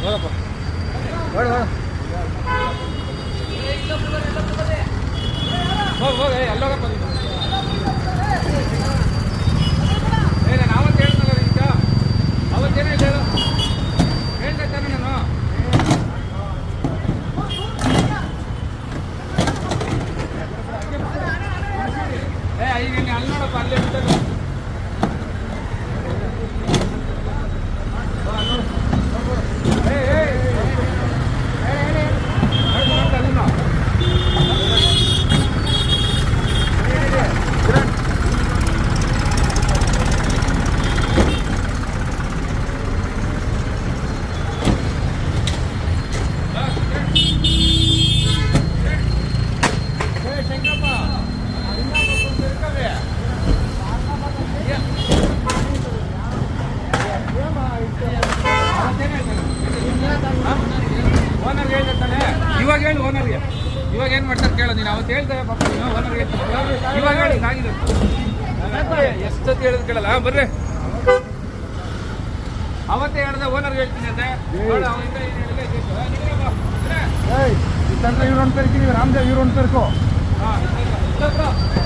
ನೋಡಪ್ಪ ಹೊಡ ಹೋಗಿ ಎಲ್ಲೋಗಪ್ಪ ನಾನು ಅವತ್ತು ಹೇಳ್ತಲ್ಲ ಈಗ ಅವತ್ತೇನೇ ಹೇಳು ಹೇಳ್ದೆ ತಾನೆ ನಾನು ಈಗ ನೀನು ಅಲ್ಲಿ ನೋಡಪ್ಪ ಅಲ್ಲೇ ಬಿಟ್ಟಲ್ಲ ಇವಾಗ ಹೇಳಿ ಓನರ್ಗೆ ಇವಾಗ ಏನು ಮಾಡ್ತಾರೆ ಕೇಳೋ ನೀನು ಅವತ್ತು ಹೇಳ್ತೇವೆ ಪಾಪ ನೀನು ಓನರ್ಗೆ ಇವಾಗ ಹೇಳಿ ಆಗಿದೆ ಎಷ್ಟು ಹೇಳಿದ್ ಕೇಳಲ್ಲ ಬರ್ರಿ ಅವತ್ತೇ ಹೇಳ್ದೆ ಓನರ್ಗೆ ಹೇಳ್ತೀನಿ ಅಂತೆ ಅವನಿಂದ ಏನು ಹೇಳಿದ್ರೆ ಇವ್ರು ಅಂತ ಕರಿತೀವಿ ರಾಮದೇವ್ ಇವ್ರು ಅಂತ ಕರ್ಕೋ ಹಾಂ